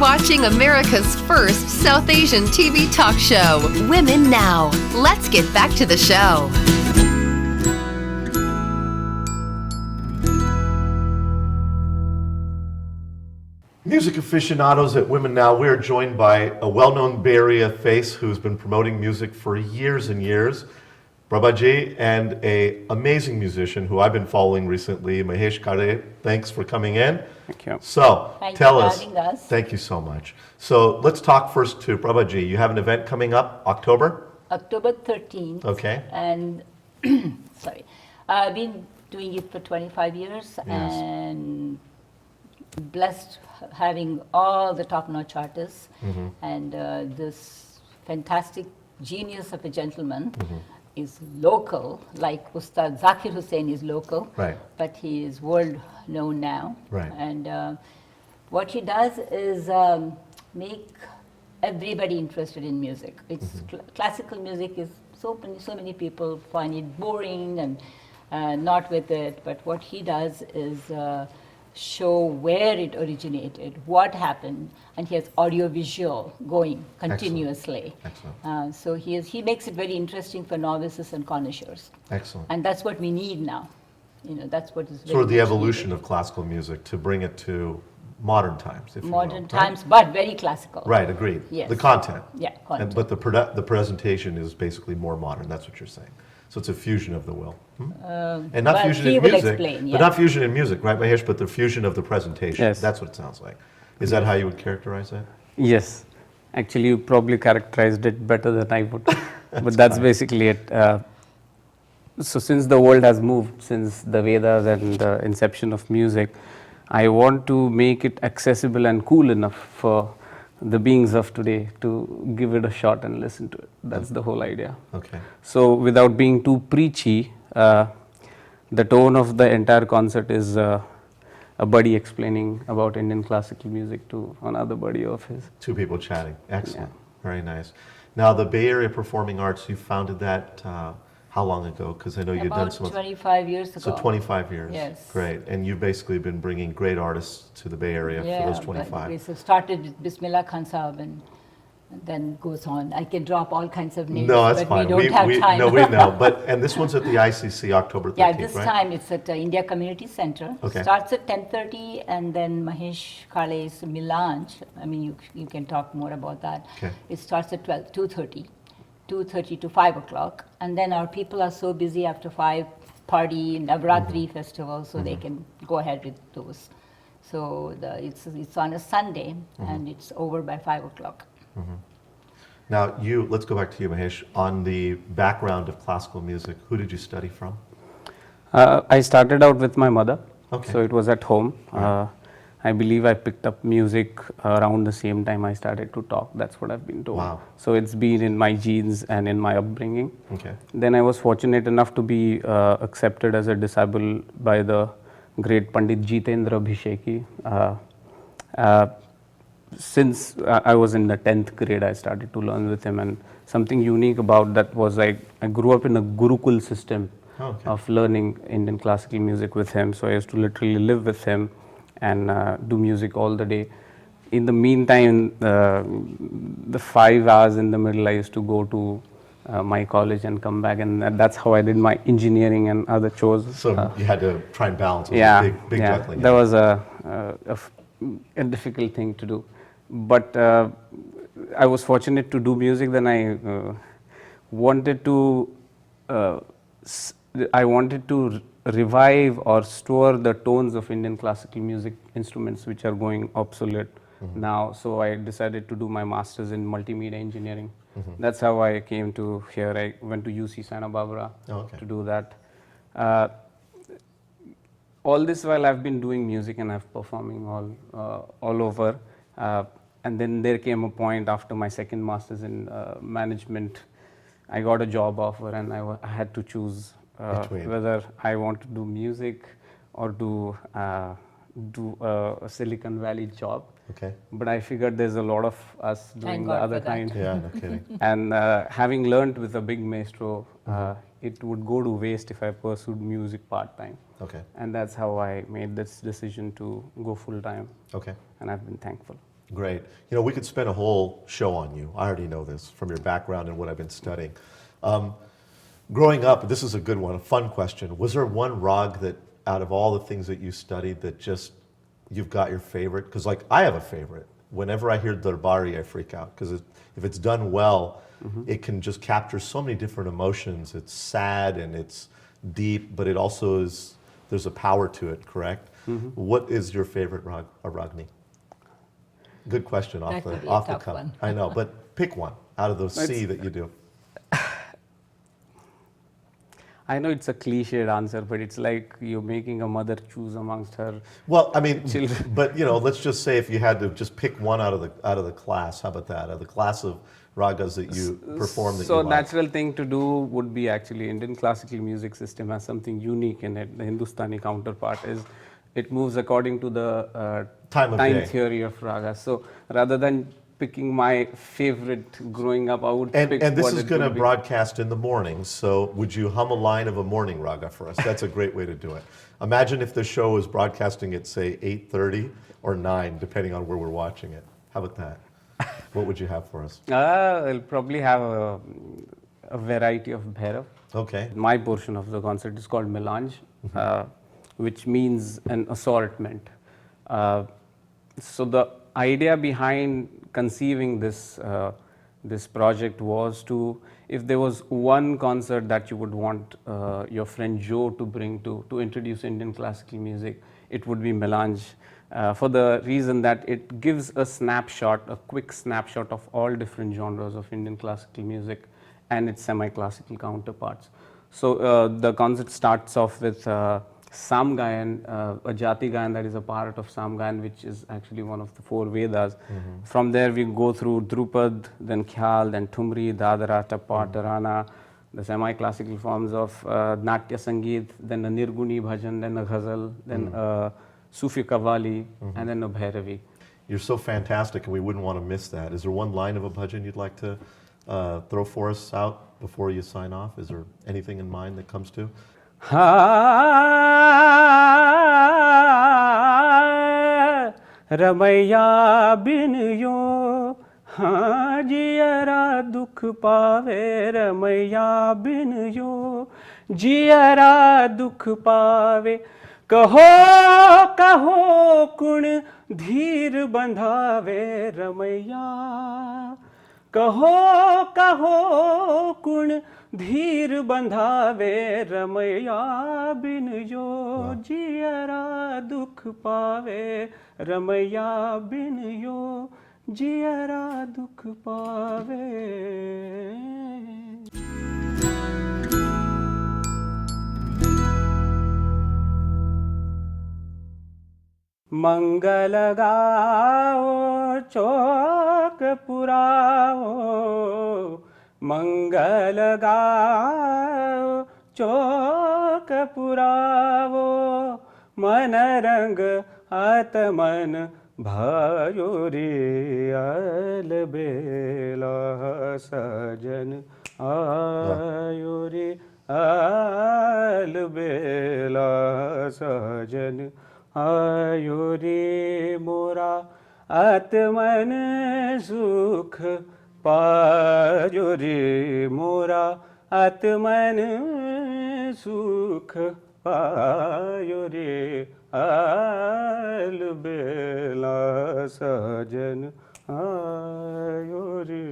watching America's first South Asian TV talk show, Women Now. Let's get back to the show. Music aficionados at Women Now, we are joined by a well-known Bay Area face who's been promoting music for years and years, Prabha ji, and an amazing musician who I've been following recently, Mahesh. Kale. Thanks for coming in. Thank you. So, tell for us. Having us. Thank you so much. So, let's talk first to Prabha ji. You have an event coming up, October? October 13th. Okay. And, sorry, I've been doing it for 25 years and blessed having all the top-notch artists and this fantastic genius of a gentleman is local, like Ustad Zakir Hussain is local, but he is world known now. And what he does is make everybody interested in music. It's classical music is so many people find it boring and not with it, but what he does is show where it originated, what happened, and he has audio-visual going continuously. Excellent. So he makes it very interesting for novices and connoisseurs. Excellent. And that's what we need now. You know, that's what is Sort of the much evolution needed. of classical music to bring it to modern times, if Modern you will. times, but very classical. Right, agreed. Yes. The content. Yeah, content. But the presentation is basically more modern. That's what you're saying. So it's a fusion of the will. And not well, fusion he in will music. explain, But yeah. not fusion in music, right, Mahesh? But the fusion of the presentation. Yes. That's what it sounds like. Is that how you would characterize that? Yes. Actually, you probably characterized it better than I would. But that's basically it. So since the world has moved, since the Vedas and the inception of music, I want to make it accessible and cool enough for the beings of today to give it a shot and listen to it. That's the whole idea. Okay. So without being too preachy, the tone of the entire concert is a buddy explaining about Indian classical music to another buddy of his. Two people chatting. Excellent. Very nice. Now, the Bay Area Performing Arts, you founded that how long ago? Because I know you've done some. About 25 years ago. So 25 years. Yes. Great. And you've basically been bringing great artists to the Bay Area for those 25. We started with Bismillah Khan Saab and then goes on. I can drop all kinds of names, No, that's but fine. we don't have time. No, we know. And this one's at the ICC October 13th, Yeah, this right? time it's at India Community Center. Okay. Starts at 10:30 and then Mahesh Kale's Milange. I mean, you can talk more about that. Okay. It starts at 2:30 to 5 o'clock. And then our people are so busy after 5, party, Navratri festival, so they can go ahead with those. So it's on a Sunday and it's over by 5 o'clock. Now, let's go back to you, Mahesh. On the background of classical music, who did you study from? I started out with my mother. Okay. So it was at home. I believe I picked up music around the same time I started to talk. That's what I've been told. Wow. So it's been in my genes and in my upbringing. Okay. Then I was fortunate enough to be accepted as a disciple by the great Pandit Jitendra Abhisheki. Since I was in the 10th grade, I started to learn with him, and something unique about that was I grew up in a Gurukul system of learning Indian classical music with him. So I used to literally live with him and do music all the day. In the meantime, the 5 hours in the middle, I used to go to my college and come back, and that's how I did my engineering and other chores. So you had to try and balance. It was Yeah, a big juggling. that was a difficult thing to do. But I was fortunate to do music. Then I wanted to revive or store the tones of Indian classical music instruments which are going obsolete now. So I decided to do my master's in multimedia engineering. That's how I came to here. I went to UC Santa Barbara to do that. All this while I've been doing music and I've performing all over. And then there came a point after my second master's in management, I got a job offer and I had to choose whether I want to do music or do a Silicon Valley job. Okay. But I figured there's a lot of us doing the other kind. Yeah, no kidding. And having learned with a big maestro, it would go to waste if I pursued music part-time. Okay. And that's how I made this decision to go full-time. Okay. And I've been thankful. Great. We could spend a whole show on you. I already know this from your background and what I've been studying. Growing up, this is a good one, a fun question. Was there one rag that, out of all the things that you studied, that just you've got your favorite? Because I have a favorite. Whenever I hear Darbari, I freak out because if it's done well, it can just capture so many different emotions. It's sad and it's deep, but it also is, there's a power to it, correct? What is your favorite ragni? Good question off the cuff. One. I know, but pick one out of those C that you do. I know it's a cliched answer, but it's like you're making a mother choose amongst her. Well, I mean, children. but let's just say if you had to just pick one out of the class, how about that? Out of the class of ragas that you perform that you like. So natural thing to do would be actually Indian classical music system has something unique in it. The Hindustani counterpart is it moves according to the time theory of ragas. So rather than picking my favorite growing up, I would pick and this what is it going to would be. broadcast in the morning, so would you hum a line of a morning raga for us? That's a great way to do it. Imagine if the show was broadcasting at, say, 8:30 or 9, depending on where we're watching it. How about that? What would you have for us? I'll probably have a variety of bhairav. Okay. My portion of the concert is called melange, which means an assortment. So the idea behind conceiving this this project was to, if there was one concert that you would want your friend Joe to bring to introduce Indian classical music, it would be melange. For the reason that it gives a snapshot, a quick snapshot of all different genres of Indian classical music and its semi-classical counterparts. So the concert starts off with Samgayan, a Jati Gayan that is a part of Samgayan, which is actually one of the 4 Vedas. From there we go through Drupad, then Khyal, then Thumri, Dadara, Tappa, Tarana, the semi-classical forms of Natya Sangeet, then a Nirguni Bhajan, then a Ghazal, then a Sufi Qawwali, and then a Bhairavi. You're so fantastic, and we wouldn't want to miss that. Is there one line of a bhajan you'd like to throw for us out before you sign off? Is there anything in mind that comes to? Ramaiah बिन यो हाँ जियरा दुख पावे रमैया बिन यो जियरा दुख पावे कहो कहो कुण धीर बंधावे रमैया कहो कहो कुण धीर बंधावे रमैया बिन जो जियरा दुख पावे रमैया बिन यो जियरा दुख पावे. मंगल गाओ चौक पुराओ मंगल गाओ चौक पुराओ मन रंग आत्मन भयो रे अल बेला सजन आयो रे अल बेला सजन आयो रे मोरा आत्मन सुख पायो रे मोरा आत्मन सुख पायो रे आल बेला सजन आयो रे.